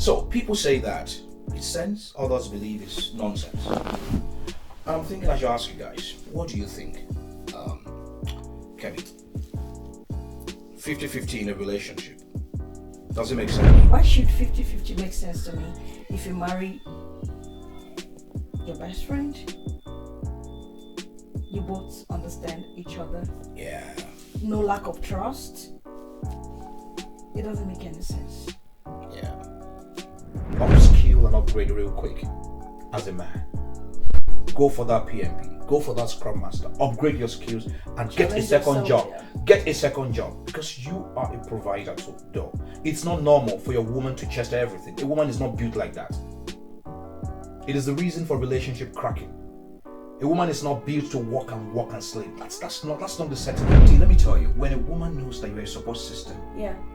So people say that it's sense, others believe it's nonsense. I'm thinking I should ask you guys, what do you think? Kevin, 50-50 in a relationship. Does it make sense? Why should 50-50 make sense to me? If you marry your best friend, you both understand each other. Yeah. No lack of trust. It doesn't make any sense. Yeah. Upskill and upgrade real quick as a man. Go for that PMP. Go for that Scrum Master. Upgrade your skills and get a second job. Get a second job because you are a provider to door. It's not normal for your woman to chest everything. A woman is not built like that. It is the reason for relationship cracking. A woman is not built to work and slave. That's not the setting. Let me tell you, when a woman knows that you're a support system,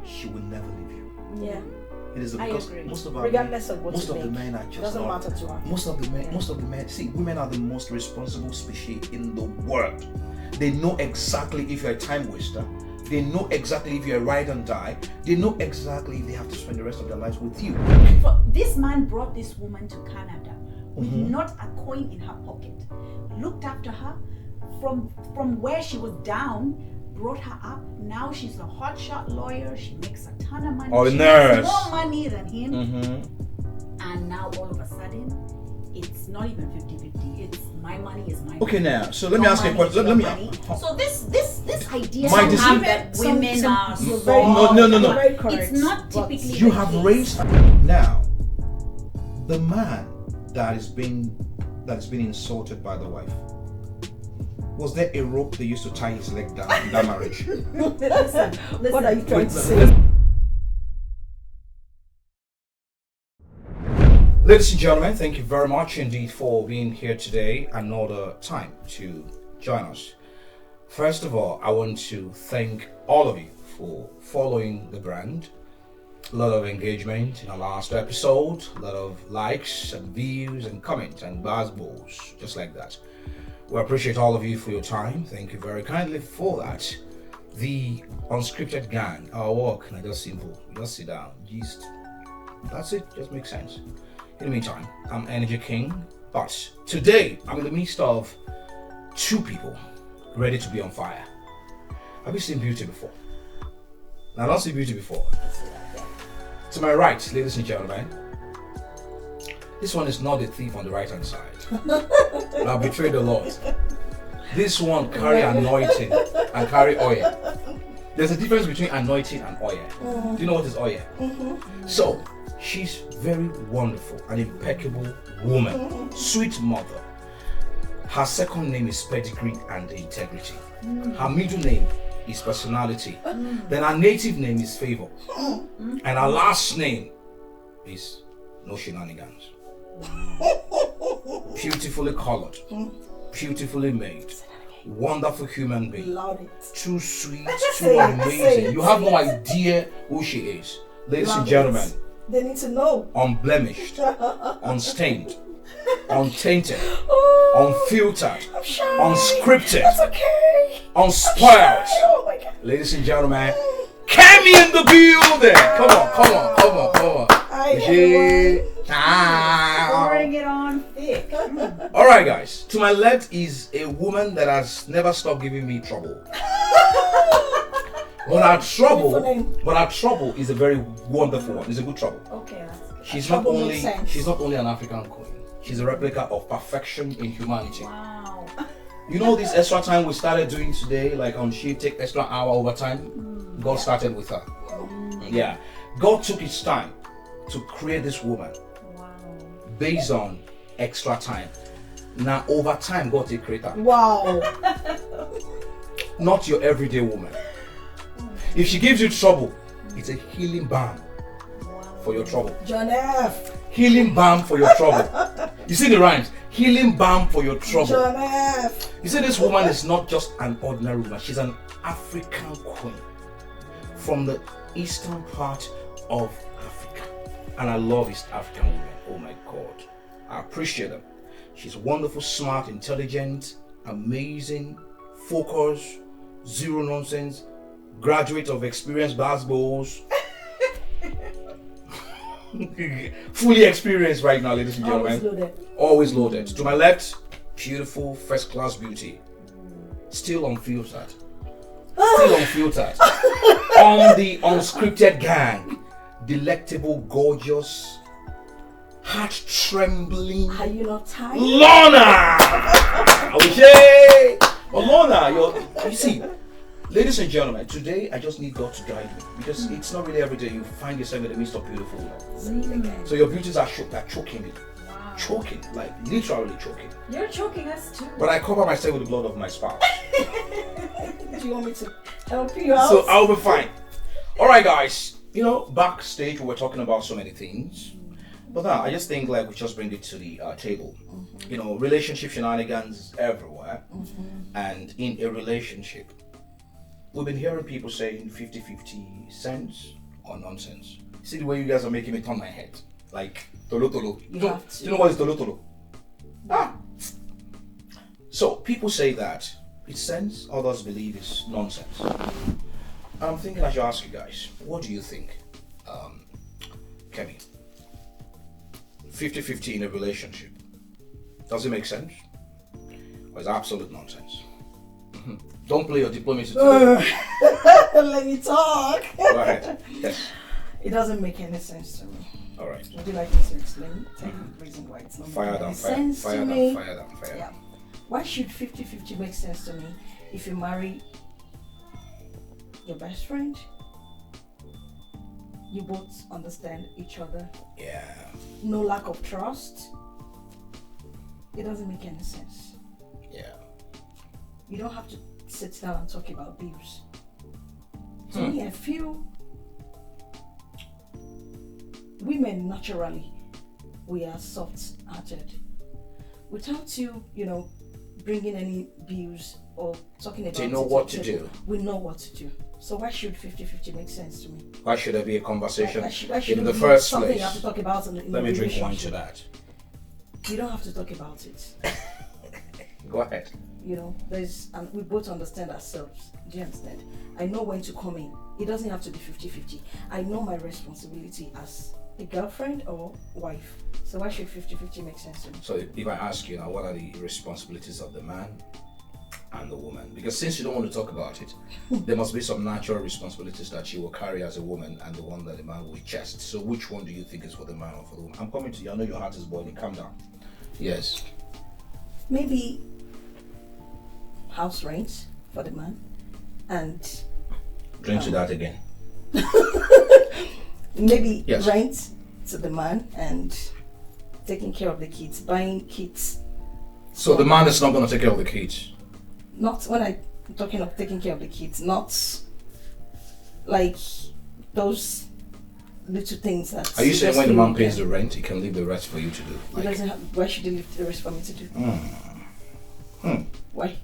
she will never leave you. Yeah. It is because most of our regardless of what most of the men are just doesn't matter to her. Most of the men. See, women are the most responsible species in the world. They know exactly if you're a time waster. They know exactly if you're a ride and die. They know exactly if they have to spend the rest of their lives with you. This man brought this woman to Canada with not a coin in her pocket. Looked after her from where she was down, brought her up. Now she's a hotshot lawyer. She makes a ton of money. Or a she nurse. makes more money than him. And now all of a sudden, it's not even 50-50. It's my money is my money. Okay, now, so let me ask you a question. Let me. So this idea that women are No. Very correct, it's not typically You the have case. raised now the man that is being insulted by the wife. Was there a rope they used to tie his leg down in that marriage? Listen, what are you trying to say? Ladies and gentlemen, thank you very much indeed for being here today. Another time to join us. First of all, I want to thank all of you for following the brand. A lot of engagement in our last episode, a lot of likes and views and comments and buzzballs, just like that. We appreciate all of you for your time. Thank you very kindly for that. The Unscripted gang, our work, and just simple. Just sit down, gist. That's it, just makes sense. In the meantime, I'm Energy King, but today I'm in the midst of two people ready to be on fire. Have you seen beauty before? Now, don't see beauty before. To my right, ladies and gentlemen, this one is not the thief on the right hand side. I betrayed the Lord. This one carry anointing and carry oil. There's a difference between anointing and oil. Do you know what is oil? So, she's very wonderful, an impeccable woman, sweet mother. Her second name is pedigree and integrity. Her middle name is personality. Then her native name is favor. And her last name is no shenanigans. Beautifully colored, beautifully made, wonderful human being. Too sweet, too amazing. You have no idea who she is. Ladies and gentlemen, they need to know. Unblemished, unstained, untainted, unfiltered, unscripted, unspoiled. Oh my God. Ladies and gentlemen, Kemi in the building. Come on. Bring it on thick. All right, guys. To my left is a woman that has never stopped giving me trouble. But our trouble is a very wonderful one. It's a good trouble. Okay, that's good. She's not only an African queen. She's a replica of perfection in humanity. Wow. You know this extra time we started doing today, like on shift, take extra hour overtime? God started with her. Yeah. God took his time to create this woman based on extra time. Now over time, God take creator. Wow. Not your everyday woman. If she gives you trouble, it's a healing balm for your trouble. John F. Healing balm for your trouble. You see the rhymes? Healing balm for your trouble. John F. You see, this woman is not just an ordinary woman. She's an African queen from the eastern part of Africa. And I love East African women. Oh my God. I appreciate them. She's wonderful, smart, intelligent, amazing, focused, zero nonsense, graduate of experienced basketballs. Fully experienced right now, ladies and Always gentlemen. loaded. Always loaded. To my left, beautiful first class beauty. Still unfiltered. Still unfiltered. On the unscripted gang. Delectable, gorgeous, heart trembling. Are you not tired? Lorna! Okay! But Lorna, you see, ladies and gentlemen, today I just need God to guide me. Because it's not really every day you find yourself in the midst of beautiful women. So your beauties are choking me. Wow. Choking, like literally choking. You're choking us too. But I cover myself with the blood of my spouse. Do you want me to help you out? So I'll be fine. Alright guys, backstage we were talking about so many things. But now I just think like we just bring it to the table. Relationship shenanigans everywhere. And in a relationship, we've been hearing people saying 50-50 sense or nonsense. See the way you guys are making me turn my head. Like tolo tolo. Do you know what is tolo tolo? So people say that it's sense, others believe it's nonsense. And I'm thinking I should ask you guys, what do you think? Kemi, 50-50 in a relationship, does it make sense? Or is it absolute nonsense? Don't play your diplomacy today. Let me talk. Go ahead. Yes. It doesn't make any sense to me. All right. Would you like me to explain? Tell you the reason why it's not Fire making down, any fire sense to down, me. fire down. Yeah. Why should 50-50 make sense to me? If you marry your best friend, you both understand each other. Yeah. No lack of trust. It doesn't make any sense. Yeah. You don't have to sit down and talk about bills. To me, I feel women naturally, we are soft-hearted. Without you, bringing any bills or talking about They know what to do. We know what to do. So why should 50-50 make sense to me? Why should there be a conversation Why should in the it be first something place? you have to talk about in Let the me drink wine to relationship? that. You don't have to talk about it. Go ahead. And we both understand ourselves. Do you understand? I know when to come in. It doesn't have to be 50-50. I know my responsibility as a girlfriend or wife. So why should 50-50 make sense to me? So if I ask you now, what are the responsibilities of the man and the woman? Because since you don't want to talk about it, there must be some natural responsibilities that you will carry as a woman and the one that the man will chest. So which one do you think is for the man or for the woman? I'm coming to you. I know your heart is boiling. Calm down. Yes. Maybe house rent for the man and Drink to that again. maybe Yes. rent to the man and taking care of the kids, buying kids. So the man is not going to take care of the kids. Not when I'm talking of taking care of the kids, not like those little things that. Are you saying when the feel man pays can- the rent, he can leave the rest for you to do? He doesn't have, why should he leave the rest for me to do? Why?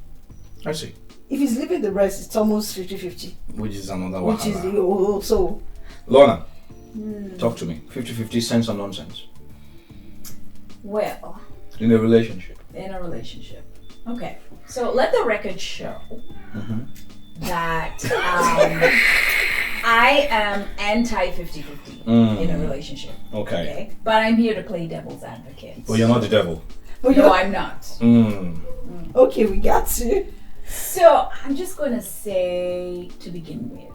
I see. If he's leaving the rest, it's almost 50-50. Which is another Which is wahala. so. Lorna, talk to me. 50-50 sense or nonsense Well, in a relationship. in a relationship. Okay. So let the record show that I am anti 50-50 in a relationship. Okay. But I'm here to play devil's advocate. But you're not the devil. But No, I'm not. Okay, we got to. So I'm just going to say to begin with,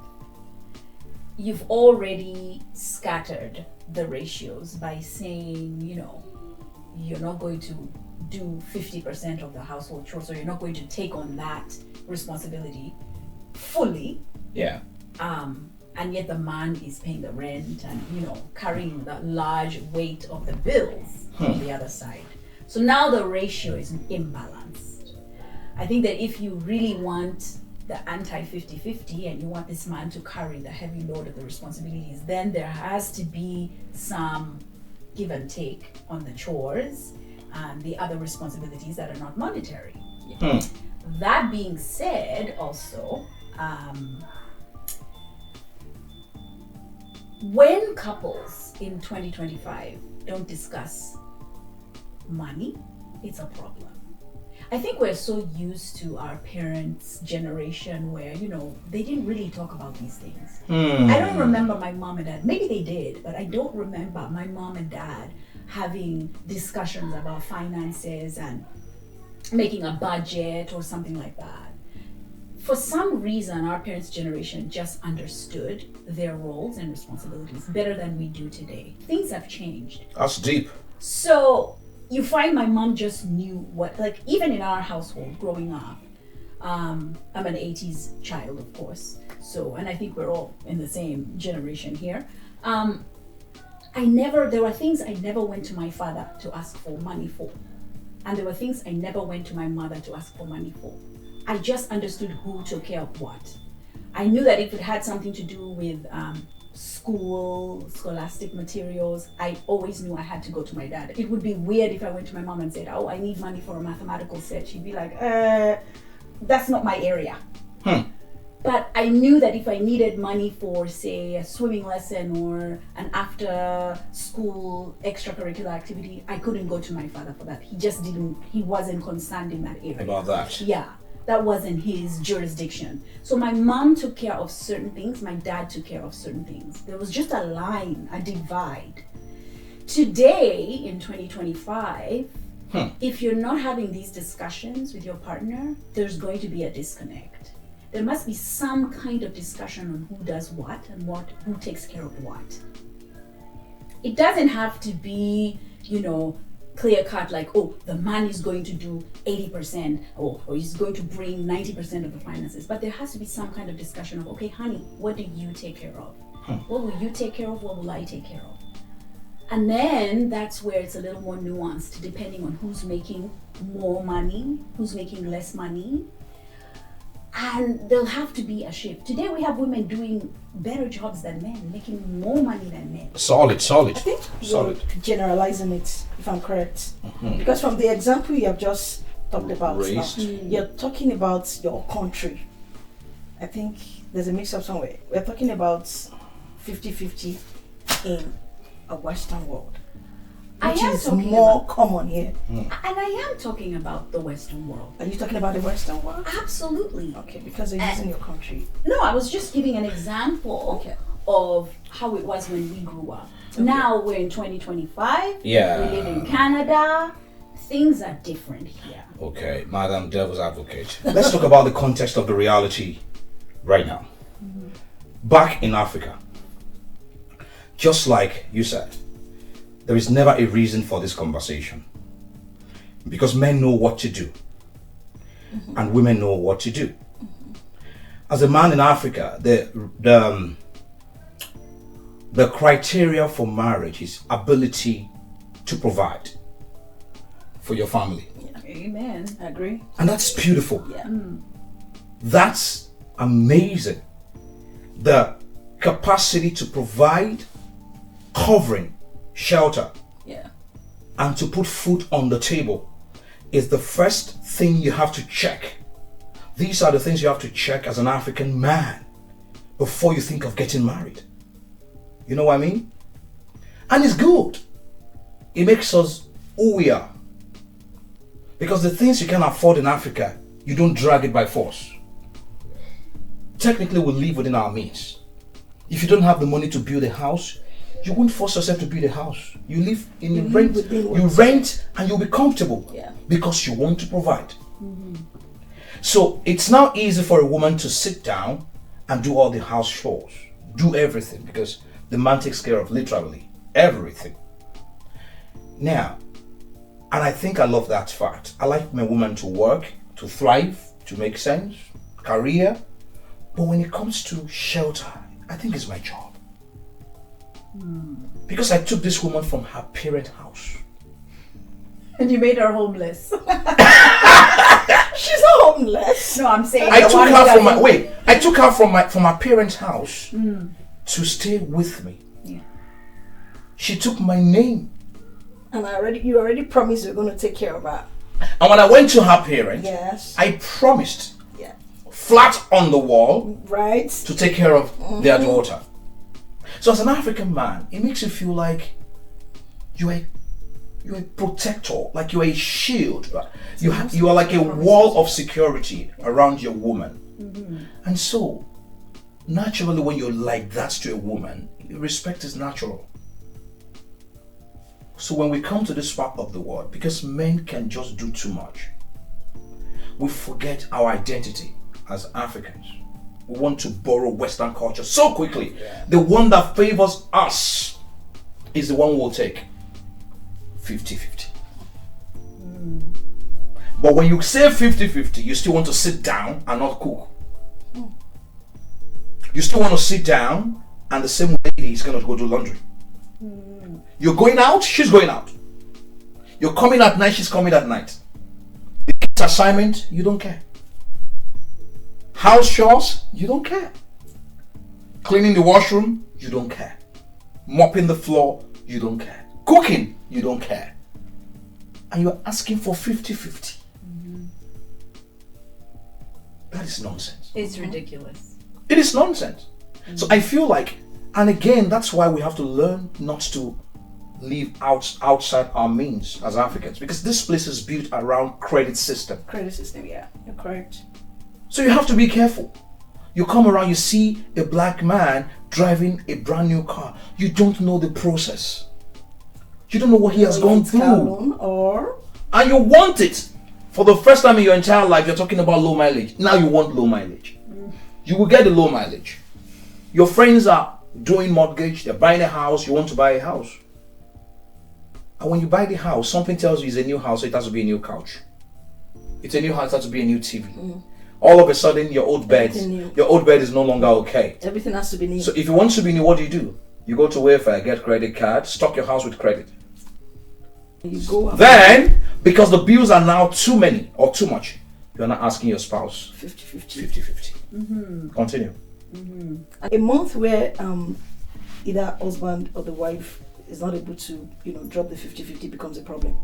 you've already scattered the ratios by saying, you're not going to do 50% of the household chores, so you're not going to take on that responsibility fully. Yeah. And yet the man is paying the rent and, carrying the large weight of the bills on the other side. So now the ratio is imbalanced. I think that if you really want the anti 50-50 and you want this man to carry the heavy load of the responsibilities, then there has to be some give and take on the chores and the other responsibilities that are not monetary. That being said, also, when couples in 2025 don't discuss money, it's a problem. I think we're so used to our parents' generation where, they didn't really talk about these things. I don't remember my mom and dad, maybe they did, but I don't remember my mom and dad having discussions about finances and making a budget or something like that. For some reason, our parents' generation just understood their roles and responsibilities better than we do today. Things have changed. That's deep. So you find my mom just knew what, like, even in our household growing up, I'm an 80s child, of course. So, and I think we're all in the same generation here. There were things I never went to my father to ask for money for. And there were things I never went to my mother to ask for money for. I just understood who took care of what. I knew that if it had something to do with scholastic materials, I always knew I had to go to my dad. It would be weird if I went to my mom and said, oh, I need money for a mathematical set. She'd be like, that's not my area. But I knew that if I needed money for, say, a swimming lesson or an after-school extracurricular activity, I couldn't go to my father for that. He wasn't concerned in that area. About that. Yeah, that wasn't his jurisdiction. So my mom took care of certain things, my dad took care of certain things. There was just a line, a divide. Today, in 2025, if you're not having these discussions with your partner, there's going to be a disconnect. There must be some kind of discussion on who does what and who takes care of what. It doesn't have to be, clear cut like, oh, the man is going to do 80% or he's going to bring 90% of the finances. But there has to be some kind of discussion of, okay, honey, what do you take care of? What will you take care of? What will I take care of? And then that's where it's a little more nuanced depending on who's making more money, who's making less money. And there'll have to be a shift. Today we have women doing better jobs than men, making more money than men. Solid. I think you're generalizing it, if I'm correct. Because from the example you have just talked about, now, you're talking about your country. I think there's a mix-up somewhere. We're talking about 50-50 in a Western world, which is more common here. And I am talking about the Western world. Are you talking about the Western world? Absolutely. Okay, because you're using your country. No, I was just giving an example of how it was when we grew up. Now we're in 2025. Yeah. We live in Canada. Things are different here. Okay, Madam Devil's Advocate. Let's talk about the context of the reality right now. Back in Africa, just like you said, there is never a reason for this conversation because men know what to do and women know what to do. As a man in Africa, the criteria for marriage is ability to provide for your family. Amen. I agree. And that's beautiful. Yeah. That's amazing. The capacity to provide, covering, shelter, and to put food on the table is the first thing you have to check. These are the things you have to check as an African man before you think of getting married. You know what I mean? And it's good. It makes us who we are. Because the things you can afford in Africa, you don't drag it by force. Technically, we live within our means. If you don't have the money to build a house, you won't force yourself to build a house. You live in your rent. You rent and you'll be comfortable because you want to provide. So it's now easy for a woman to sit down and do all the house chores, do everything, because the man takes care of literally everything. Now, and I think I love that fact. I like my woman to work, to thrive, to make sense, career. But when it comes to shelter, I think it's my job. Because I took this woman from her parent house. And you made her homeless. She's not homeless. No, I'm saying I took her from her parents' house to stay with me. Yeah. She took my name. And you already promised you're going to take care of her. And when I went to her parents, I promised, flat on the wall, to take care of their daughter. So as an African man, it makes you feel like you are You're a protector, like you're a shield. Right? You are like a wall of security around your woman. And so, naturally, when you're like that to a woman, respect is natural. So when we come to this part of the world, because men can just do too much, we forget our identity as Africans. We want to borrow Western culture so quickly. The one that favors us is the one we'll take. 50-50. But when you say 50-50, you still want to sit down and not cook. You still want to sit down and the same lady is going to go do laundry. You're going out, she's going out. You're coming at night, she's coming at night. The kids' assignment, you don't care. House chores, you don't care. Cleaning the washroom, you don't care. Mopping the floor, you don't care. Cooking, you don't care. And you're asking for 50-50. That is nonsense. It's ridiculous. It is nonsense. So I feel like, and again, that's why we have to learn not to live outside our means as Africans, because this place is built around credit system. Credit system, yeah, you're correct. So you have to be careful. You come around, you see a black man driving a brand new car. You don't know the process. You don't know what he has gone through. And you want it. For the first time in your entire life, you're talking about low mileage. Now you want low mileage. You will get the low mileage. Your friends are doing mortgage, they're buying a house, you want to buy a house. And when you buy the house, something tells you it's a new house, so it has to be a new couch. It's a new house, it has to be a new TV. All of a sudden, your old bed is no longer okay. Everything has to be new. So if you want to be new, what do? You go to Wayfair, get credit card, stock your house with credit. You go then, because the bills are now too many or too much, you're not asking your spouse 50-50. Continue. A month where either husband or the wife is not able to, drop the 50-50 becomes a problem.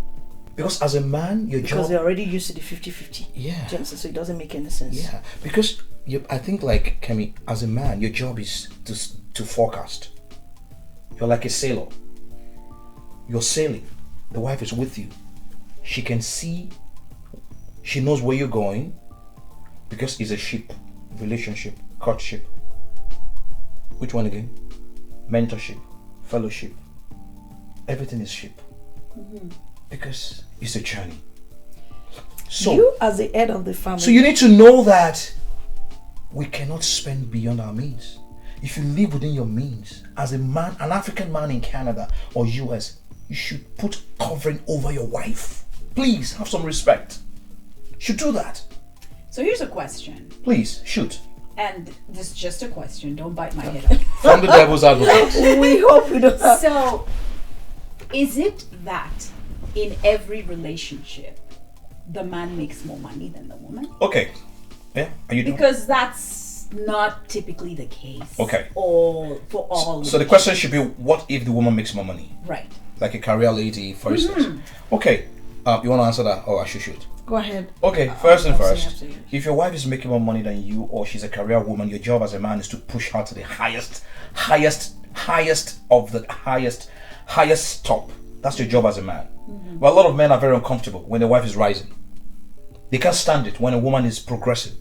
Because as a man, because they're already used to the 50-50. Yeah. So it doesn't make any sense. Yeah. Because I think, like Kemi, as a man, your job is to forecast. You're like a sailor. You're sailing. The wife is with you. She can see. She knows where you're going, because it's a ship, relationship, courtship. Which one again? Mentorship, fellowship. Everything is ship. Because it's a journey. So you as the head of the family. So you need to know that we cannot spend beyond our means. If you live within your means, as a man, an African man in Canada or US, you should put covering over your wife. Please have some respect. You should do that. So here's a question. Please shoot. And this is just a question. Don't bite my head off. From the devil's advocate. We hope we don't. So, is it that in every relationship, the man makes more money than the woman? Okay. Yeah. Are you doing? Because that's not typically the case. Okay. Or for all. So the question should be, what if the woman makes more money? Right. Like a career lady, for instance. Okay. You want to answer that, or I should shoot? Go ahead. Okay. First and first, if your wife is making more money than you, or she's a career woman, your job as a man is to push her to the highest top. That's your job as a man. But a lot of men are very uncomfortable when their wife is rising. They can't stand it when a woman is progressive.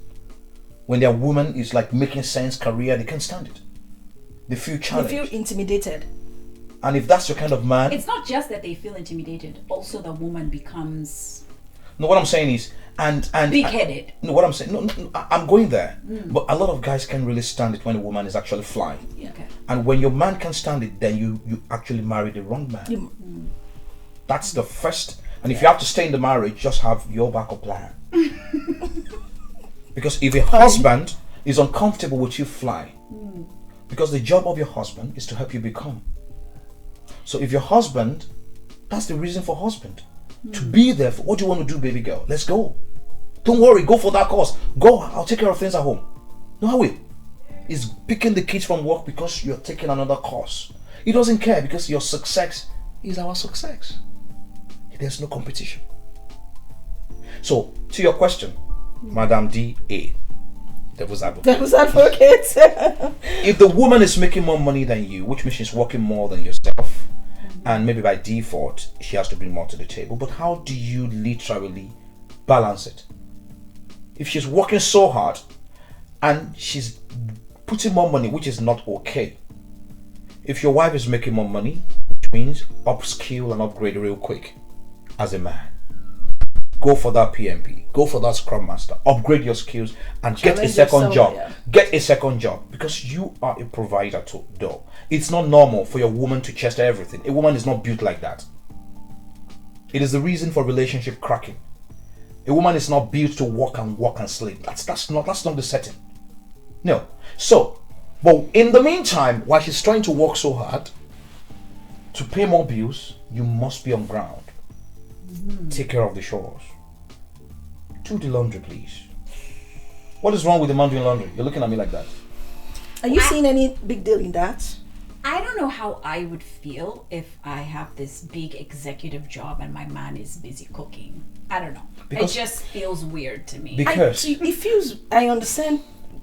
When their woman is like making sense career, they can't stand it. They feel challenged. They feel intimidated. And if that's your kind of man, it's not just that they feel intimidated. Also, the woman becomes. No, what I'm saying is, and big-headed. No, what I'm saying, no, I'm going there. But a lot of guys can't really stand it when a woman is actually flying. Yeah. Okay. And when your man can't stand it, then you actually marry the wrong man. That's the first. And if you have to stay in the marriage, just have your backup plan. Because if a husband is uncomfortable with you flying, because the job of your husband is to help you become. So if your husband, that's the reason for husband. To be there for what do you want to do, baby girl? Let's go. Don't worry, go for that course. Go, I'll take care of things at home. No, how will? He's picking the kids from work because you're taking another course. He doesn't care because your success is our success. There's no competition. So, to your question, Madam D.A., Devil's Advocate. If the woman is making more money than you, which means she's working more than yourself, and maybe by default she has to bring more to the table. But how do you literally balance it? If she's working so hard and she's putting more money, which is not okay. If your wife is making more money, which means upskill and upgrade real quick as a man. Go for that PMP, go for that Scrum Master, upgrade your skills and get a second job. Get a second job because you are a provider to though. It's not normal for your woman to chest everything. A woman is not built like that. It is the reason for relationship cracking. A woman is not built to work and sleep. That's not the setting. No. So, but in the meantime, while she's trying to work so hard to pay more bills, you must be on ground. Take care of the chores. Do the laundry, please. What is wrong with the man doing laundry? You're looking at me like that. Are you seeing any big deal in that? I don't know how I would feel if I have this big executive job and my man is busy cooking. I don't know. It just feels weird to me. Because it feels. I understand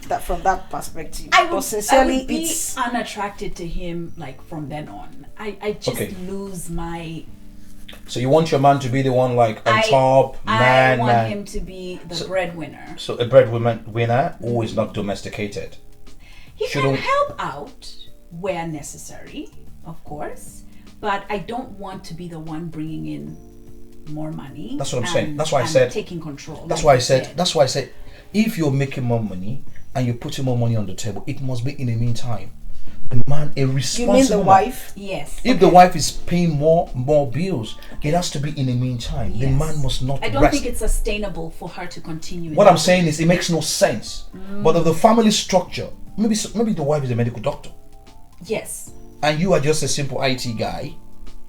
that from that perspective. But sincerely, I would be unattracted to him like from then on. I just lose my. So you want your man to be the one like on top, man. I want him to be the breadwinner. So a breadwinner who is not domesticated. He can help out where necessary, of course, but I don't want to be the one bringing in more money. That's what I'm saying. That's why I said taking control. That's why I said if you're making more money and you're putting more money on the table, it must be in the meantime. The man, a responsible. You mean the wife? Yes. If the wife is paying more bills, it has to be in the meantime. Yes. The man must not I don't rest. think it's sustainable for her to continue. What I'm saying is, it makes no sense. But of the family structure, maybe the wife is a medical doctor. Yes. And you are just a simple IT guy.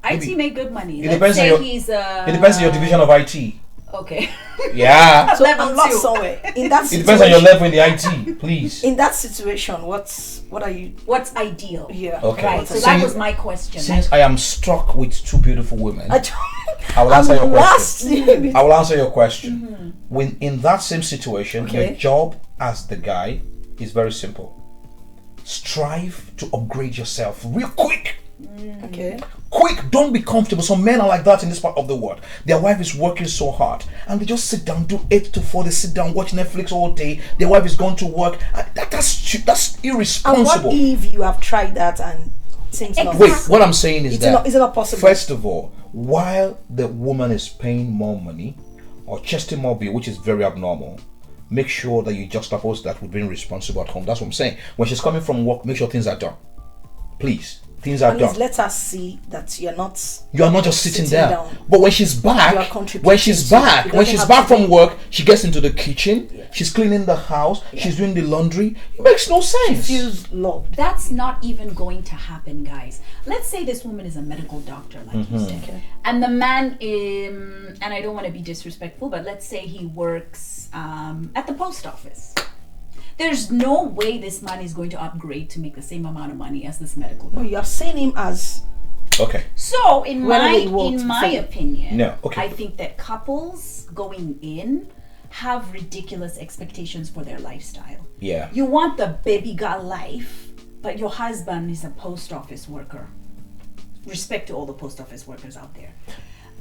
IT make good money. It depends on your division of IT. Okay. Yeah. So I'm lost somewhere. In that situation, it depends on your level in the IT, please. In that situation, what's ideal? Yeah. Okay. Right. So that was my question. Since I am struck with two beautiful women, I will answer your question. I will answer your question. When in that same situation, your job as the guy is very simple. Strive to upgrade yourself real quick. Okay. Quick, don't be comfortable. Some men are like that in this part of the world. Their wife is working so hard and they just sit down, do 8 to 4, they sit down, watch Netflix all day. Their wife is gone to work. That's irresponsible. And what if you have tried that and things not? Wait, what I'm saying is is it not possible? First of all, while the woman is paying more money or chesting more bill, which is very abnormal, make sure that you juxtapose that with being responsible at home. That's what I'm saying. When she's coming from work, make sure things are done. Please. Things are done. Let us see that you are not just sitting down. But when she's back, when she's back from work, she gets into the kitchen. Yeah. She's cleaning the house. Yeah. She's doing the laundry. It makes no sense. She feels loved. That's not even going to happen, guys. Let's say this woman is a medical doctor, like you said, and the man, and I don't want to be disrespectful, but let's say he works at the post office. There's no way this man is going to upgrade to make the same amount of money as this medical doctor. No, you are saying him as... Okay. So, in my opinion, okay. I think that couples going in have ridiculous expectations for their lifestyle. Yeah. You want the baby girl life, but your husband is a post office worker. Respect to all the post office workers out there.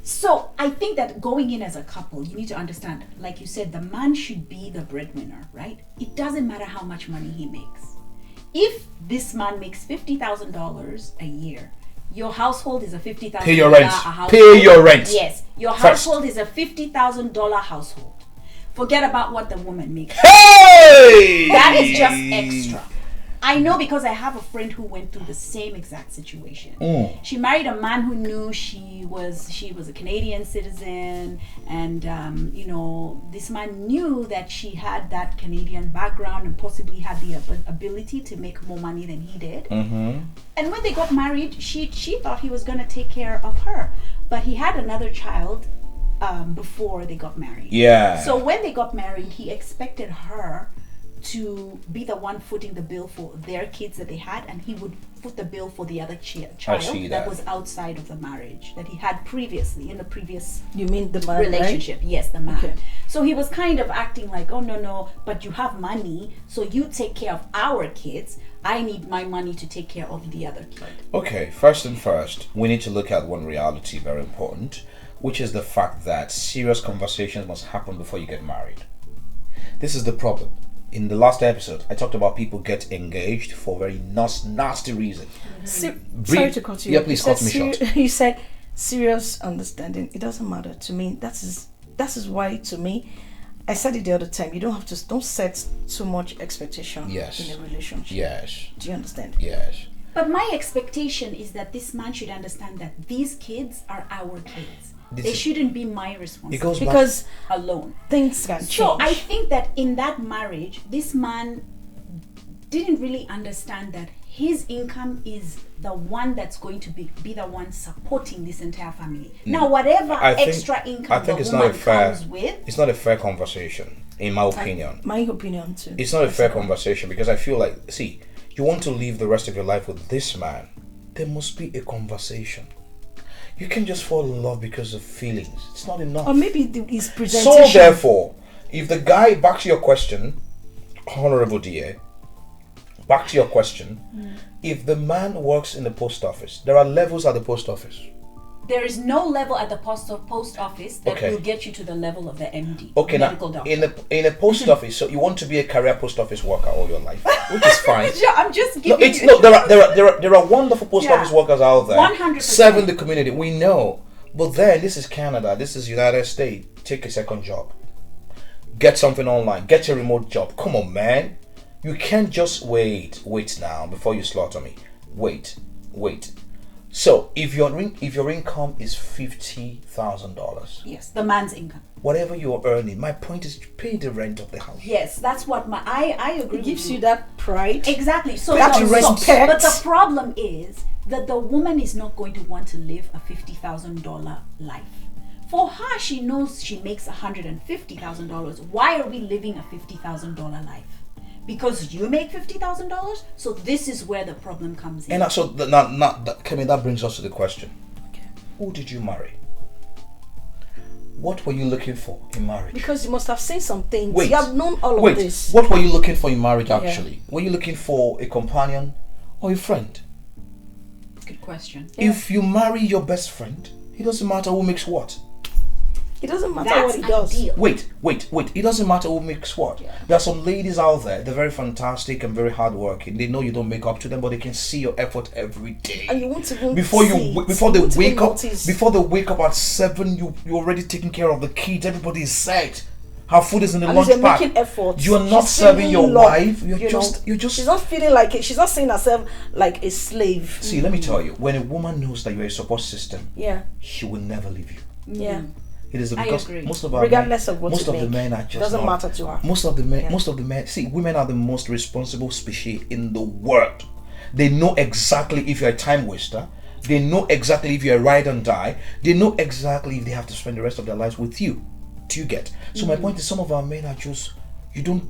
So I think that going in as a couple, you need to understand, like you said, the man should be the breadwinner, right? It doesn't matter how much money he makes. If this man makes $50,000 a year, your household is a $50,000 Pay your rent. household. Pay your rent. Yes, your household is a $50,000 household. Forget about what the woman makes. Hey! That is just extra. I know because I have a friend who went through the same exact situation. She married a man who knew she was a Canadian citizen, and this man knew that she had that Canadian background and possibly had the ability to make more money than he did. And when they got married, she thought he was going to take care of her, but he had another child before they got married. Yeah. So when they got married, he expected her to be the one footing the bill for their kids that they had, and he would foot the bill for the other see child that. was outside of the marriage that he had previously in the previous You mean the man, relationship. Yes, the man. Okay. So he was kind of acting like, oh no, but you have money, so you take care of our kids. I need my money to take care of the other kid. Okay, first and first, we need to look at one reality very important, which is the fact that serious conversations must happen before you get married. This is the problem. In the last episode, I talked about people get engaged for a very nasty reason. Sorry to cut you. Yeah, please cut me short. You said serious understanding. It doesn't matter to me. That is why, to me, I said it the other time. You don't set too much expectation Yes. in a relationship. Yes. Do you understand? Yes. But my expectation is that this man should understand that these kids are our kids. They shouldn't be my responsibility. It goes back. Because alone. things can change. So I think that in that marriage, this man didn't really understand that his income is the one that's going to be the one supporting this entire family. Now, whatever extra income the woman comes with, it's not a fair conversation, in my opinion. My opinion too. It's not a fair conversation because I feel like, see, you want to live the rest of your life with this man, there must be a conversation. You can just fall in love because of feelings. It's not enough. Or maybe his presentation. So therefore, if the guy, back to your question, Honorable DA, back to your question, if the man works in the post office, there are levels at the post office. there is no level at the post office that Okay. will get you to the level of the MD, Okay, medical now doctor. in a post office, so you want to be a career post office worker all your life, which is fine. I'm just No, giving it's you. no. There are wonderful post office workers out there. 100%. Serving the community. We know, but then this is Canada. This is United States. Take a second job. Get something online. Get a remote job. Come on, man. You can't just wait now before you slaughter me. Wait. So if your income is $50,000, Yes, the man's income. whatever you're earning, my point is to pay the rent of the house. Yes, that's what I agree. It with gives you that pride. Exactly. So That respect. But the problem is that the woman is not going to want to live a $50,000 life. For her, she knows she makes $150,000. Why are we living a $50,000 life? Because you make $50,000. So this is where the problem comes in. And so Kemi, that brings us to the question: who did you marry? What were you looking for in marriage? Because you must have seen some things. Wait, You have known all of this. What were you looking for in marriage actually? Were you looking for a companion or a friend? Good question. If you marry your best friend, it doesn't matter who makes what. It doesn't matter That's what he does. ideal. Wait. It doesn't matter who makes what. Yeah. There are some ladies out there, they're very fantastic and very hardworking. They know you don't make up to them, but they can see your effort every day. And you won't even Before see they it. wake You up, won't even notice. before they wake up at 7, you're already taking care of the kids. Everybody is set. Her food is in the At lunch least they're pack. making effort. You're not She's serving feeling your love, wife. You're you just. know. She's not feeling like it. She's not seeing herself like a slave. See, let me tell you. When a woman knows that you're a support system, Yeah. she will never leave you. Yeah. It is I because agree. most of our Regardless men, of what most you of the make, men are just doesn't not- matter to her. Most of the men, Yeah. most of the men. See, women are the most responsible species in the world. They know exactly if you're a time waster. They know exactly if you're a ride and die. They know exactly if they have to spend the rest of their lives with you. Do you get? So my point is, some of our men are just.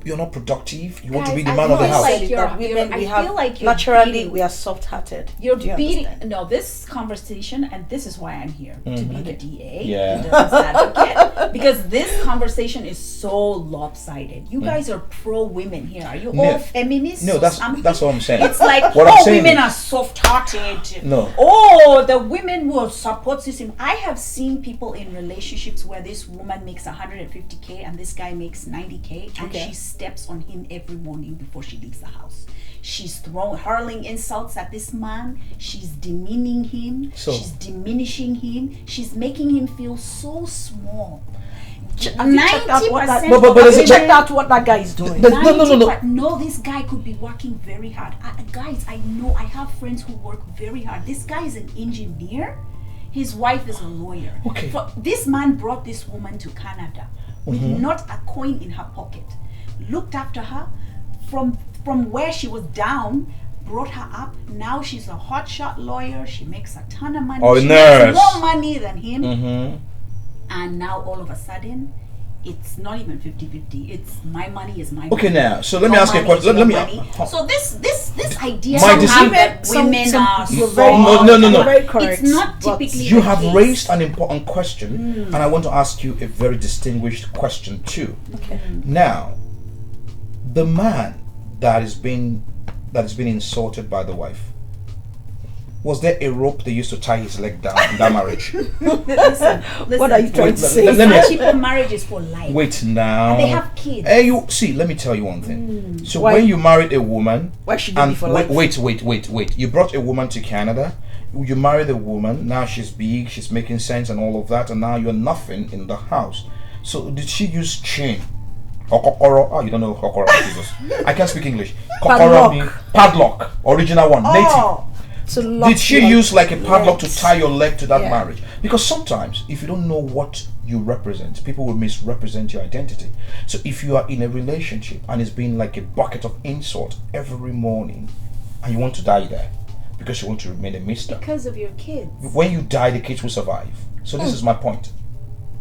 You're not productive. You want to be the Guys, man I of the feel house. like Said it, you're- that women, I we have feel like you're naturally beating- we are soft-hearted. You're Do you beating understand? no this conversation, and this is why I'm here to be the DA, Yeah. the devil's advocate, because this conversation is so lopsided. You guys are pro women here. Are you No. all feminists? No, or that's something? what I'm saying. It's like, What I'm oh, saying women is- are soft-hearted. No. Oh, the women will support system. I have seen people in relationships where this woman makes 150K and this guy makes 90K, and Okay. she steps on him every morning before she leaves the house. She's hurling insults at this man. She's demeaning him. So- She's diminishing him. She's making him feel so small. Have you checked out what that- 90% No, but of there's Have a- you checked out what that guy is doing? The- No. No, this guy could be working very hard. Guys, I know, I have friends who work very hard. This guy is an engineer. His wife is a lawyer. Okay. This man brought this woman to Canada with not a coin in her pocket. Looked after her from where she was down, brought her up. Now she's a hotshot lawyer. She makes a ton of money. Or she nurse. makes more money than him. Mm-hmm. And now all of a sudden, it's not even 50-50. It's my money is my Okay, money. now, so let me Your ask you a money is question. your Let me. money. So this idea My somehow decision- that women are you're so very, No. very correct. It's not but typically You the have case. raised an important question, and I want to ask you a very distinguished question too. Okay. Now, the man that is being insulted by the wife, was there a rope they used to tie his leg down in that marriage? Listen, What are you trying to say? let me- People marriage is for life. Wait now. And they have kids. Hey, you see. Let me tell you one thing. So Why- when you married a woman, Why should it be for life? wait. You brought a woman to Canada. You married a woman. Now she's big. She's making sense and all of that. And now you're nothing in the house. So did she use chain? Kokoro? Oh, you don't know kokoro. Jesus. I can't speak English. Kokoro Padlock. means padlock. Original one. Native. To lock Did she your use like a padlock to legs. tie your leg to that Yeah. marriage? Because sometimes, if you don't know what you represent, people will misrepresent your identity. So if you are in a relationship and it's been like a bucket of insult every morning, and you want to die there because you want to remain a mister, Because of your kids. when you die, the kids will survive. So this is my point.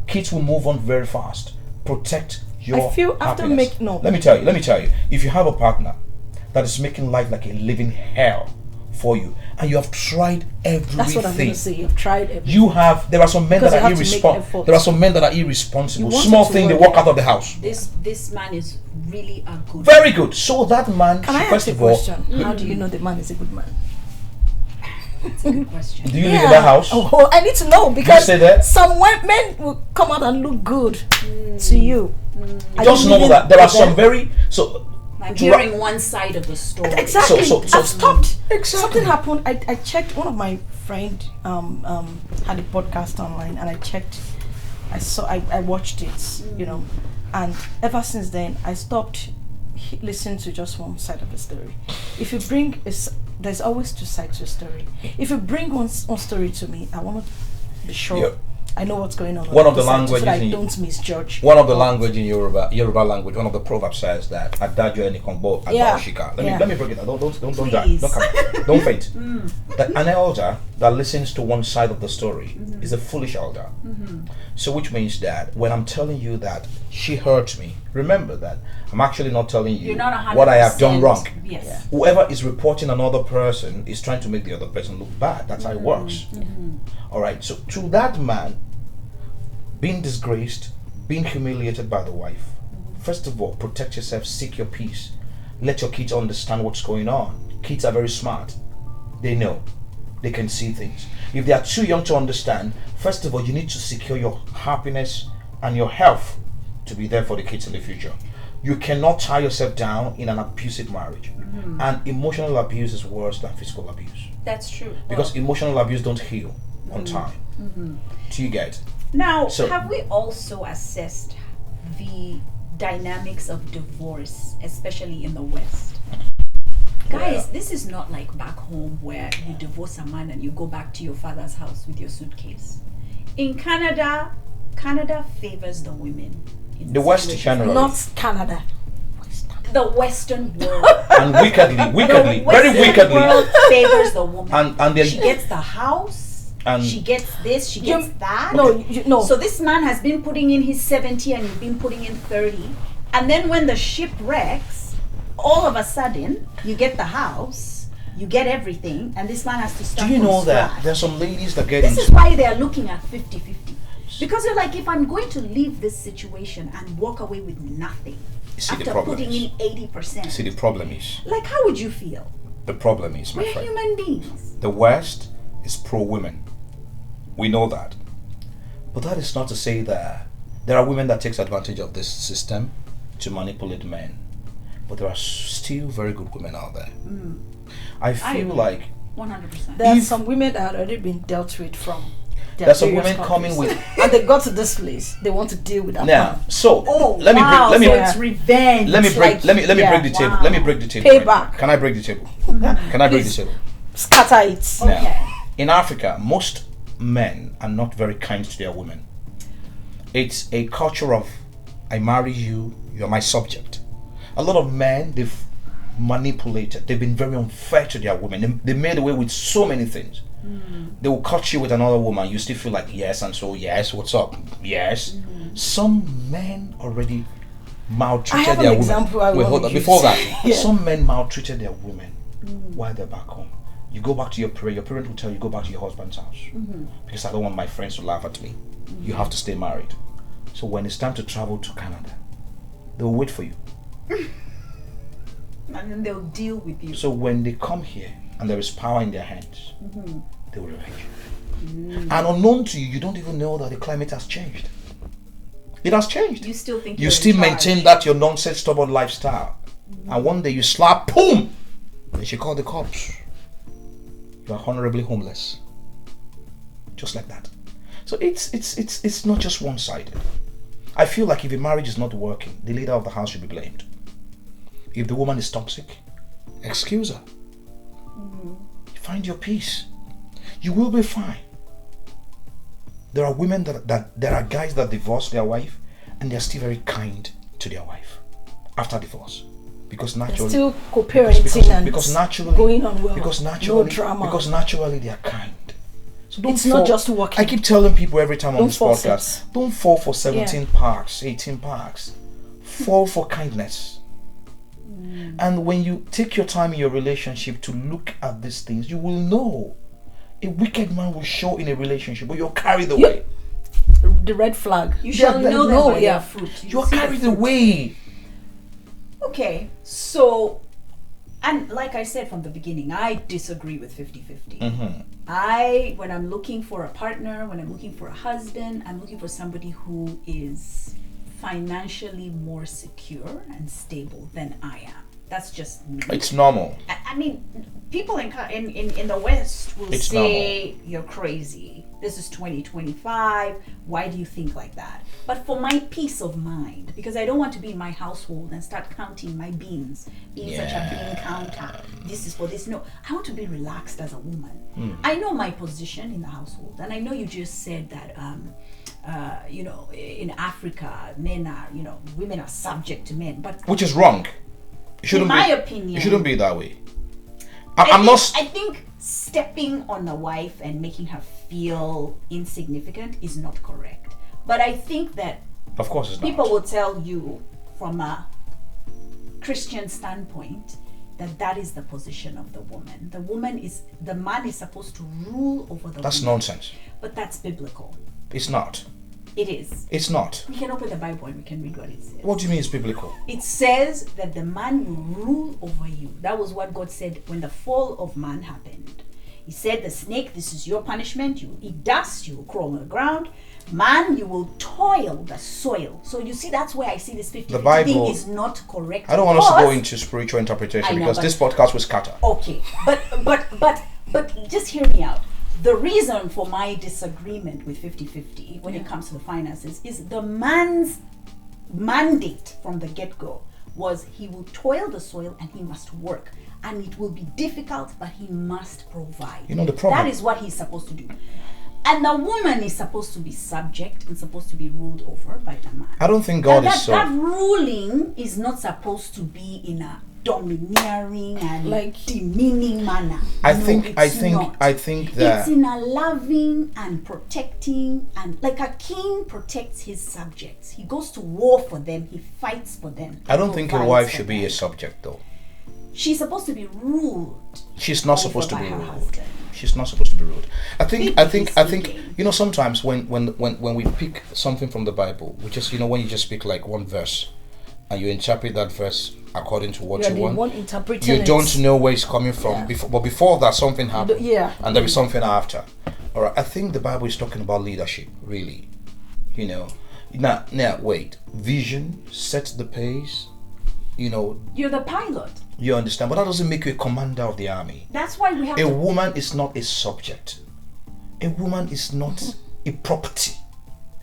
Kids will move on very fast. Protect your I feel after happiness. Let me tell you. If you have a partner that is making life like a living hell for you, and you have tried everything. That's what I'm going to say. You've tried everything. There are some men Because that you are have to make irresponsible. effort. There are some men that are irresponsible. You want Small it to thing, they work, walk yeah. out of the house. This man is really a good Very good. So that man, Can I first ask a of all, question? How do you know the man is a good man? That's a good question. do you live in that house? Oh, I need to know because stay there? some men will come out and look good to you. Are Just you know living that there are with some them? very so. I'm to hearing one side of the story. Exactly. So- I've stopped. Exactly. Something happened. I checked. One of my friend had a podcast online, and I checked. I watched it. You know, and ever since then, I stopped listening to just one side of the story. If you bring there's always two sides to a story. If you bring one story to me, I want to be sure. Yep. I know what's going on. One of the other side, languages so that I in- don't misjudge. One of the language in Yoruba language, one of the proverbs says that "Adagio eni kombo Yeah. adashika." Yeah. Let me break it down. Don't die. Please. Don't come. Don't faint. That an elder that listens to one side of the story is a foolish elder. So which means that when I'm telling you that she hurt me, remember that I'm actually not telling you You're not 100%. what I have done wrong. Yes. Yeah. Whoever is reporting another person is trying to make the other person look bad. That's how it works. All right. So to that man, being disgraced, being humiliated by the wife, first of all, protect yourself, seek your peace. Let your kids understand what's going on. Kids are very smart. They know. They can see things. If they are too young to understand, first of all, you need to secure your happiness and your health to be there for the kids in the future. You cannot tie yourself down in an abusive marriage. And emotional abuse is worse than physical abuse. That's true. Because emotional abuse don't heal on time. Do you get? Now, So- have we also assessed the dynamics of divorce, especially in the West? Guys, this is not like back home where you divorce a man and you go back to your father's house with your suitcase. In Canada favors the women. in The West situations. generally. Not Canada. The Western world. And wickedly, The very Western wickedly. world favors the woman. And they She gets the house. And- She gets this. She gets that. No. So this man has been putting in his 70 and you've been putting in 30. And then when the ship wrecks, all of a sudden, you get the house, you get everything, and this man has to do start you from know that scratch. there's some ladies that get This is into why they are looking at 50-50. Because you're like, if I'm going to leave this situation and walk away with nothing, See, the after problem putting is- in 80%, see the problem is like how would you feel? my We're friend. human beings. The West is pro women. We know that. But that is not to say that there are women that takes advantage of this system to manipulate men. But there are still very good women out there. I feel agree. like 100%. There are If- some women that had already been dealt with from their there's some various women coming countries. with and they got to this place. They want to deal with that now. man. So Oh, let me wow, break, so let me it's revenge. let me break like- let me yeah, break the table. wow. Let me break the table. Payback. Can I break the table? Can I break the Please. table? Scatter it. Now, Okay. in Africa, most men are not very kind to their women. It's a culture of I marry you, you're my subject. A lot of men, they've manipulated, they've been very unfair to their women. They made away with so many things. They will cut you with another woman, you still feel like yes, and so yes, what's up? Yes. Some men already I maltreated have their an women. example I Wait, want hold to on. use. Before that, Yeah. some men maltreated their women while they're back home. You go back to your parent. Your parent will tell you, go back to your husband's house because I don't want my friends to laugh at me. You have to stay married. So when it's time to travel to Canada, they'll wait for you. And then they'll deal with you. So when they come here and there is power in their hands, they will revenge you. And unknown to you, you don't even know that the climate has changed. It has changed. You still think You you're still in charge. maintain that your nonsense, stubborn lifestyle. And one day you slap, boom! Then she called the cops. You are honorably homeless. Just like that. So it's not just one-sided. I feel like if a marriage is not working, the leader of the house should be blamed. If the woman is toxic, excuse her. Find your peace. You will be fine. There are women that there are guys that divorce their wife and they're still very kind to their wife after divorce. Because They're naturally still co-parenting and because naturally going on well. because naturally no drama. because naturally they are kind. So don't It's not just working. I keep telling people every time on Don't this force podcast, it. don't fall for 17 parks, 18 parks. Fall for kindness. And when you take your time in your relationship to look at these things, you will know. A wicked man will show in a relationship, but you're carried away. The red flag. You shall Yeah, know them no, by yeah. their fruit. You're see the carried fruit. away. Okay, so, and like I said from the beginning, I disagree with 50-50. When I'm looking for a partner, when I'm looking for a husband, I'm looking for somebody who is financially more secure and stable than I am. That's just me. It's normal. I mean, people in the West will It's say you're crazy. This is 2025. Why do you think like that? But for my peace of mind, because I don't want to be in my household and start counting my beans, being such a bean counter. This is for this. No, I want to be relaxed as a woman. I know my position in the household, and I know you just said that. In Africa, men are, women are subject to men, but Which is wrong. It shouldn't in my be, opinion, it shouldn't be that way. I think stepping on a wife and making her feel insignificant is not correct. But I think that Of course it's not. people will tell you from a Christian standpoint that is the position of the woman. The man is supposed to rule over the That's woman. nonsense. But that's biblical. It's not. It is. It's not. We can open the Bible and we can read what it says. What do you mean it's biblical? It says that the man will rule over you. That was what God said when the fall of man happened. He said, the snake, this is your punishment. You will eat dust, you will crawl on the ground. Man, you will toil the soil. So you see, that's where I see this 50 The Bible- thing is not correct. I don't want us to go because- into spiritual interpretation I know, because but- this podcast will scatter. Okay, but just hear me out. The reason for my disagreement with 50-50 when it comes to the finances is the man's mandate from the get-go was he will toil the soil and he must work. And it will be difficult, but he must provide. You know the problem- That is what he's supposed to do. And the woman is supposed to be subject and supposed to be ruled over by the man. I don't think God And is so. that ruling is not supposed to be in a domineering and Like- demeaning manner. I No, think it's not. that It's in a loving and protecting, and like a king protects his subjects. He goes to war for them. He fights for them. I don't think a provides wife for should be them. a subject though. She's supposed to be ruled. She's not over supposed to by be her ruled. husband. She's not supposed to be ruled. I think speaking. sometimes when we pick something from the Bible, we just when you just pick like one verse and you interpret that verse according to what You're you the want. one interpreting You it. don't know where it's coming from. Yeah. But before that, something happened. Yeah. And there is something after. All right. I think the Bible is talking about leadership, really. Now, wait. Vision sets the pace. You're the pilot. You understand, but that doesn't make you a commander of the army. That's why we have A to. woman is not a subject. A woman is not a property.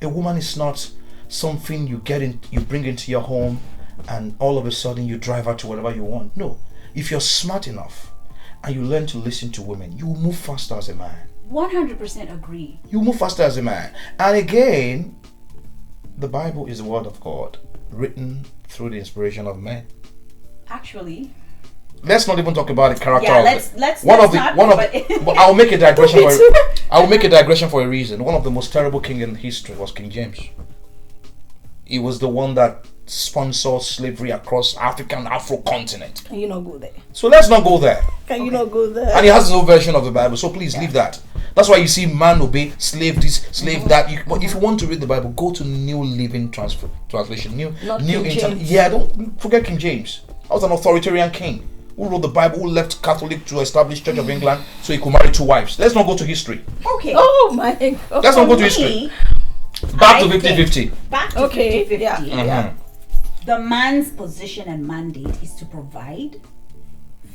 A woman is not something you bring into your home and all of a sudden you drive her to whatever you want. No. If you're smart enough and you learn to listen to women, you will move faster as a man. 100% agree. You move faster as a man. And again, the Bible is the word of God, written through the inspiration of men. Actually, Let's not even talk about the character Yeah, of let's one of not, the but- but I'll make a digression Me too. I will make a digression for a reason. One of the most terrible king in history was King James. He was the one that sponsored slavery across Afro continent. Can you not go there? So let's not go there. Can you not go there? And he has his own version of the Bible, so please leave that. That's why you see man obey, slave this, slave that. But if you want to read the Bible, go to New Living Translation, Not New King James. Yeah, don't forget King James. That was an authoritarian king who wrote the Bible, who left Catholic to establish Church of England so he could marry 2 wives. Let's not go to history. Okay. Oh my God. Let's not go to For history. me, Back to I think- 50-50. Back to Okay, 50-50. yeah. Mhm. The man's position and mandate is to provide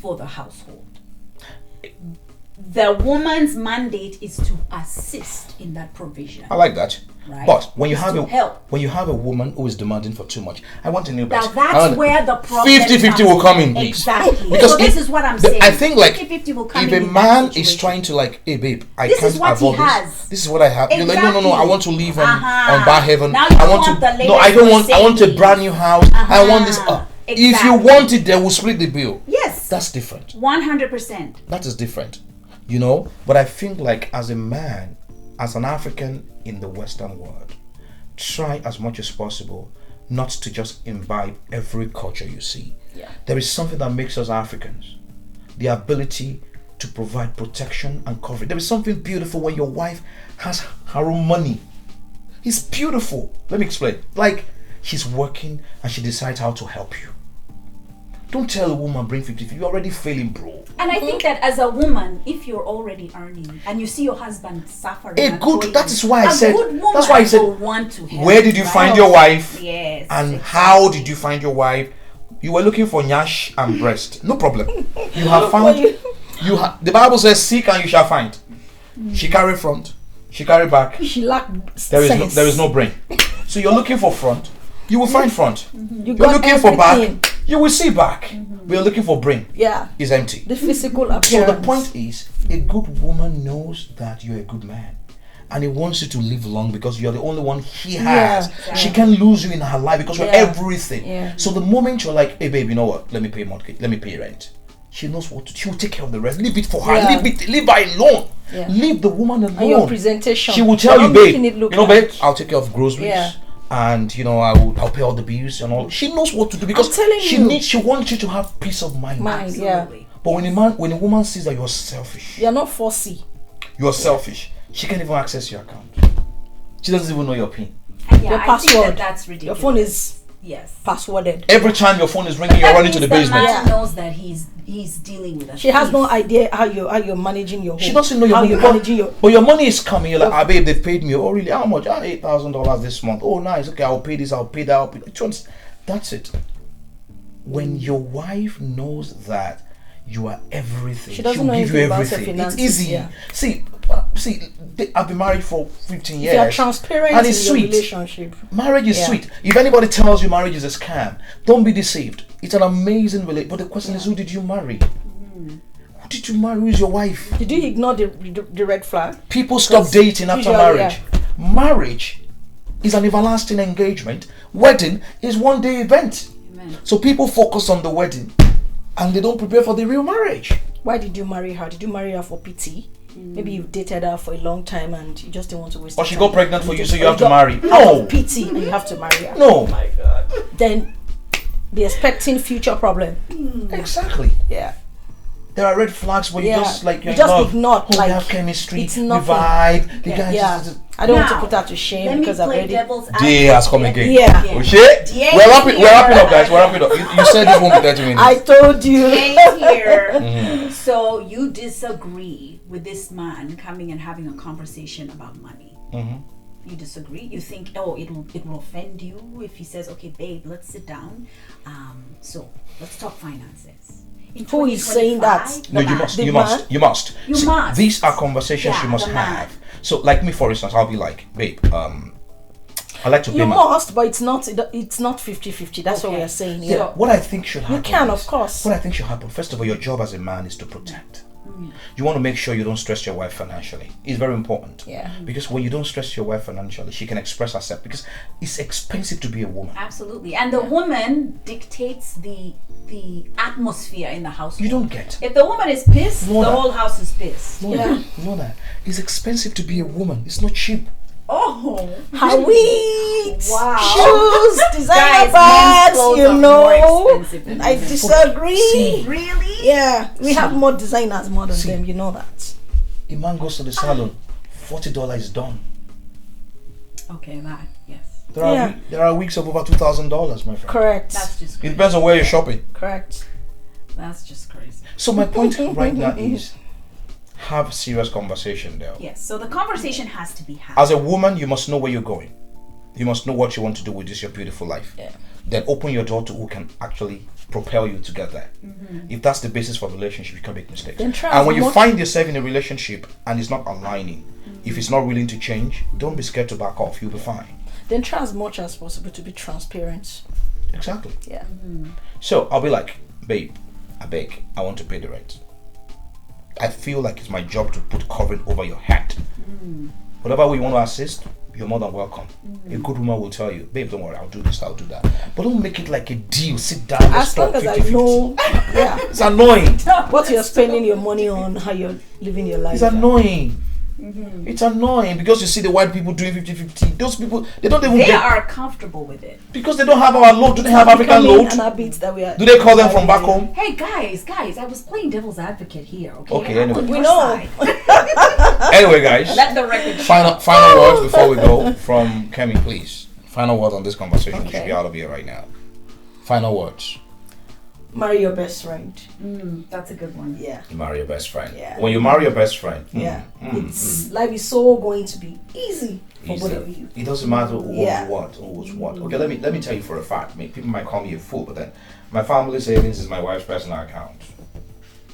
for the household. The woman's mandate is to assist in that provision. I like that. Right. But when you Is have to help. when you have a woman who is demanding for too much, I want a new Now bed. that's where the problem 50-50 will come in, please. Exactly. Because so this is what I'm saying. I think like 50-50 will come if in a that man is situation. trying to like, hey babe, I This can't is what he afford has. this. This is what I have. You're like, no, I Exactly. want to live on Uh-huh. bar heaven. Now you I want want to the no, I don't want. I want a latest brand new house. I want this. Uh-huh. If you Exactly. want it, then we'll split the bill. Yes. That's different. 100%. That is different, you know. But I think like as a man, as an African in the Western world, try as much as possible not to just imbibe every culture you see. Yeah. There is something that makes us Africans: the ability to provide protection and coverage. There is something beautiful when your wife has her own money. It's beautiful. Let me explain. Like she's working and she decides how to help you. Don't tell a woman bring 50. You're already failing, bro. And I think that as a woman, if you're already earning and you see your husband suffering, A and good. toiling, That is why I a said. good woman That's why I said. will want to help, Where did you right? find your wife? Yes. And exactly. how did you find your wife? You were looking for nyash and breast. No problem. You have found. The Bible says, "Seek and you shall find." She carry front. She carry back. She lacked There is sense. there is no brain. So you're looking for front. You will find front. You You're got looking for everything. back. You will see back. But you're looking for brain. Yeah. Is empty. The physical appearance. So the point is, a good woman knows that you're a good man, and he wants you to live long because you're the only one he has. Yeah, She can lose you in her life because you're Yeah. everything. Yeah. So the moment you're like, hey babe, you know what? Let me pay mortgage. Let me pay rent. She knows what to. She will take care of the rest. Leave it for her. Yeah. Leave her alone. Yeah. Leave the woman alone. And your presentation. She will tell You're you, not babe. making it look You know, like- babe, I'll take care of groceries. Yeah. And you know, I'll pay all the bills and all. She knows what to do because I'm telling you. she wants you to have peace of mind. Mind, yeah. Absolutely. But when a woman sees that you're selfish, You're not fussy. you're selfish, she can't even access your account. She doesn't even know your PIN. And yeah, Your I think password. that's Your ridiculous. phone is yes. passworded. Every time your phone is ringing, you're That running to the means the basement. man knows that he's dealing with a She has thief. no idea how you're managing your home. She doesn't know your how money, you're managing your. but your money is coming. You're like, ah, babe, they paid me. Oh, really? How much? Ah, $8,000 this month. Oh, nice. Okay, I'll pay this. I'll pay that. I'll pay that. That's it. When your wife knows that you are everything, She doesn't she'll know give you anything about her everything. It's finances, easy. yeah. See, I've been married for 15 years. If you're transparent and in it's your sweet. relationship. Marriage is Yeah. sweet. If anybody tells you marriage is a scam, don't be deceived. It's an amazing relationship. But the question is, who did you marry? Who did you marry? Who's your wife? Did you ignore the red flag? People stop Because dating after usually, marriage. Marriage is an everlasting engagement. Wedding is one day event. Amen. So people focus on the wedding and they don't prepare for the real marriage. Why did you marry her? Did you marry her for pity? Maybe you dated her for a long time and you just didn't want to waste. Or your she time. got pregnant for you, so you or have to got marry. out No. of pity, and you have to marry her. No. My God. Then be expecting future problem. Exactly. Yeah. There are red flags where you Yeah. just like You you're in just love. ignore, Oh, like, we have chemistry. it's We nothing. vibe. The guy Yeah. just. I don't want Now, to put her to shame Let me because I've play already. devil's Day has come again. Yeah. Oh shit! Yeah. We're wrapping up, guys. We're wrapping up. You said this won't be 30 minutes. I told you. Right here. So you disagree with this man coming and having a conversation about money. You disagree. You think, oh, it will offend you if he says, okay, babe, let's sit down. So let's talk finances. In Who is saying that? 2025, No, the you man. must. The You man? must. You must. You See, must. These are conversations Yeah, you must the man. have. So, like me, for instance, I'll be like, babe, I like to pay You my. must, but it's not 50-50. That's what Okay. we are saying. Yeah, Yeah. what I think should happen. You can, is- of course. What I think should happen. First of all, your job as a man is to protect. You want to make sure you don't stress your wife financially. It's very important. Yeah. Because when you don't stress your wife financially, she can express herself. Because it's expensive to be a woman. Absolutely. And the woman dictates the atmosphere in the household. You don't get. If the woman is pissed, Know the that. whole house is pissed. Know Yeah. that. Know that. It's expensive to be a woman. It's not cheap. Oh, Her wigs, wow. shoes, designer Guys, men's bags, clothes you are more know. expensive than I women's. disagree. See. Really? Yeah, we have more designers more than See. them, you know that. A man goes to the salon, $40 is done. Okay, that, yes. There are weeks of over $2,000, my friend. Correct. That's just It crazy. depends on where you're shopping. Correct. That's just crazy. So my point right now is have serious conversation there. Yes, so the conversation has to be had. As a woman, you must know where you're going. You must know what you want to do with this your beautiful life. Yeah. Then open your door to who can actually propel you to get there. If that's the basis for a relationship, you can make mistakes. Then try And as when you much- find yourself in a relationship and it's not aligning, if it's not willing to change, don't be scared to back off. You'll be fine. Then try as much as possible to be transparent. Exactly. Yeah. So I'll be like, babe, I beg, I want to pay the rent. I feel like it's my job to put covering over your head. Whatever way you want to assist, you're more than welcome. A good woman will tell you, babe, don't worry, I'll do this, I'll do that. But don't make it like a deal. Sit down, let's As long talk as I 50-50. know, yeah, It's annoying. what you're spending your money on, how you're living your life. It's annoying. It's annoying because you see the white people doing 50-50. Those people, they don't even They get, are comfortable with it. because they don't have our load. Do they have African Becoming load? an habit that we are. Do they call them from back home? Hey guys, I was playing devil's advocate here, okay? Okay, I'm anyway. on We your know. side. Anyway, guys. Let the record show. Final words before we go from Kemi, please. Final words on this conversation. We should Okay. be out of here right now. Final words. Marry your best friend. That's a good one. Yeah. You marry your best friend. Yeah. When you marry your best friend, It's life is so going to be easy for both of you. It doesn't matter who Yeah. owns what. Okay, let me tell you for a fact. People might call me a fool, but then my family savings is my wife's personal account.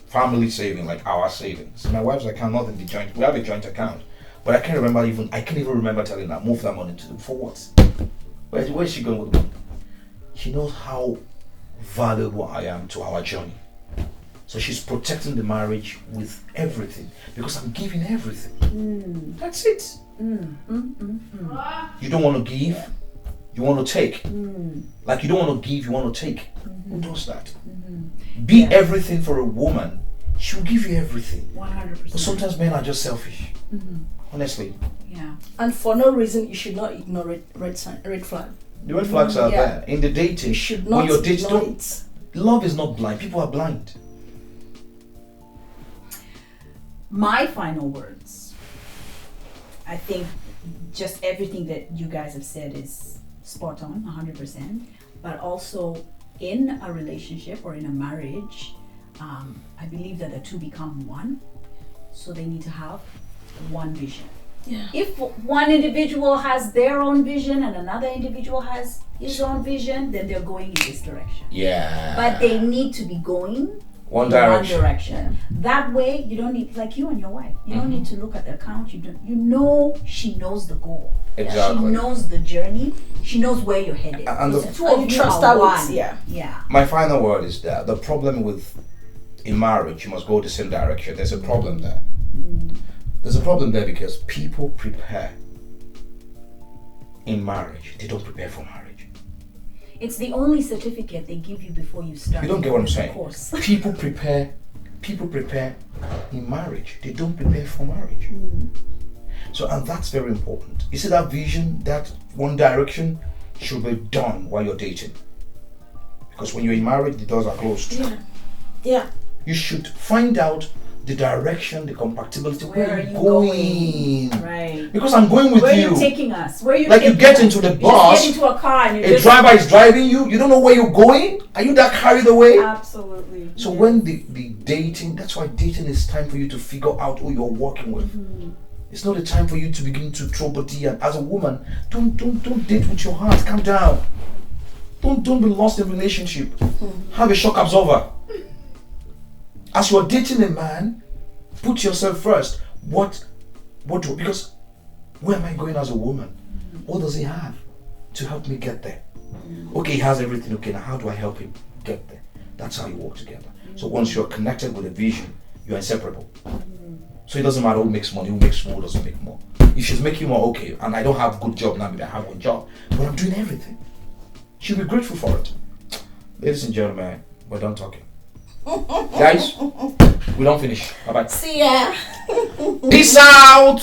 Family saving, like our savings. My wife's account, not in the joint. We have a joint account, but I can't even remember telling her move that money to them for what? Where's she going with the money? She knows how valuable I am to our journey. So she's protecting the marriage with everything because I'm giving everything. That's it. You don't want to give, you want to take. Like you don't want to give, you want to take. Who does that? Be everything for a woman. She'll give you everything. 100%. But sometimes men are just selfish. Honestly. Yeah. And for no reason, you should not ignore red flag. The red flags are Yeah. there. In the dating, You should when not you're dating, ignore it. love is not blind. People are blind. My final words. I think just everything that you guys have said is spot on, 100%. But also in a relationship or in a marriage, I believe that the two become one. So they need to have one vision. Yeah. If one individual has their own vision and another individual has his own vision, then they're going in this direction. Yeah. But they need to be going One in direction. one direction. That way, you don't need, like you and your wife, you don't need to look at the account. You know she knows the goal. Exactly. She knows the journey. She knows where you're headed. And So the- the two And of you you trust are her with- one. yeah. Yeah. My final word is that the problem with in marriage, you must go the same direction. There's a problem there. There's a problem there because people prepare in marriage. They don't prepare for marriage. It's the only certificate they give you before you start. You don't get what I'm the saying. course. People prepare in marriage. They don't prepare for marriage. So, and that's very important. You see that vision, that one direction should be done while you're dating. Because when you're in marriage, the doors are closed. Yeah. Yeah. You should find out the direction, the compatibility, Where where are you're you going. Right. Because I'm going with Where are you. you taking us? Where are you Like you taking get us? into the You bus, just get into a car and you a just driver is driving you, you don't know where you're going. Are you that carried away? Absolutely. So when the dating, that's why dating is time for you to figure out who you're working with. It's not a time for you to begin to throw body. And as a woman, don't date with your heart. Calm down. Don't be lost in relationship. Have a shock absorber. As you're dating a man, put yourself first. Because where am I going as a woman? What does he have to help me get there? Okay, he has everything. Okay, now how do I help him get there? That's how you work together. So once you're connected with a vision, you're inseparable. So it doesn't matter who makes money, who makes more, who doesn't make more. If she's making more, okay, and I don't have a good job now, maybe I have one job, but I'm doing everything. She'll be grateful for it. Ladies and gentlemen, we're done talking. Guys, we don't finish. Bye bye. See ya. Peace out.